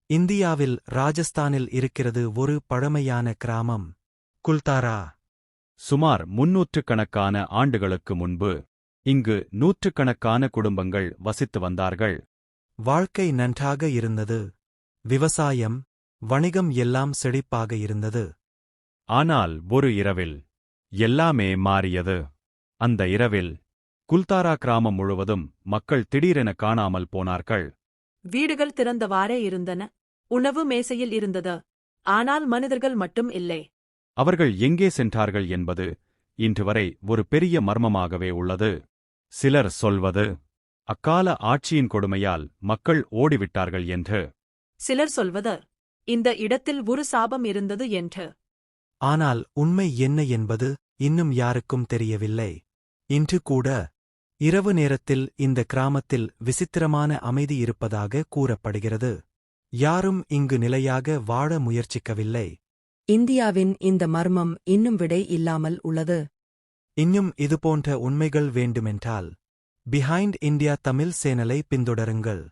இந்தியாவில் ராஜஸ்தானில் இருக்கிறது ஒரு பழமையான கிராமம், குல்தாரா. சுமார் 300 ஆண்டுகளுக்கு முன்பு இங்கு நூற்றுக்கணக்கான குடும்பங்கள் வசித்து வந்தார்கள். வாழ்க்கை நன்றாக இருந்தது. விவசாயம், வணிகம் எல்லாம் செழிப்பாக இருந்தது. ஆனால் ஒரு இரவில் எல்லாமே மாறியது. அந்த இரவில் குல்தாரா கிராமம் முழுவதும் மக்கள் திடீரென காணாமல் போனார்கள். வீடுகள் திறந்தவாறே இருந்தன. உணவு மேசையில் இருந்தது. ஆனால் மனிதர்கள் மட்டும் இல்லை. அவர்கள் எங்கே சென்றார்கள் என்பது இன்று வரை ஒரு பெரிய மர்மமாகவே உள்ளது. சிலர் சொல்வது அக்கால ஆட்சியின் கொடுமையால் மக்கள் ஓடிவிட்டார்கள் என்று. சிலர் சொல்வது இந்த இடத்தில் ஒரு சாபம் இருந்தது என்று. ஆனால் உண்மை என்ன என்பது இன்னும் யாருக்கும் தெரியவில்லை. இன்று கூட இரவு நேரத்தில் இந்த கிராமத்தில் விசித்திரமான அமைதி இருப்பதாக கூறப்படுகிறது. யாரும் இங்கு நிலையாக வாழ முயற்சிக்கவில்லை. இந்தியாவின் இந்த மர்மம் இன்னும் விடை இல்லாமல் உள்ளது. இன்னும் இதுபோன்ற உண்மைகள் வேண்டுமென்றால் பிஹைண்ட் இந்தியா தமிழ் சேனலை பின்தொடருங்கள்.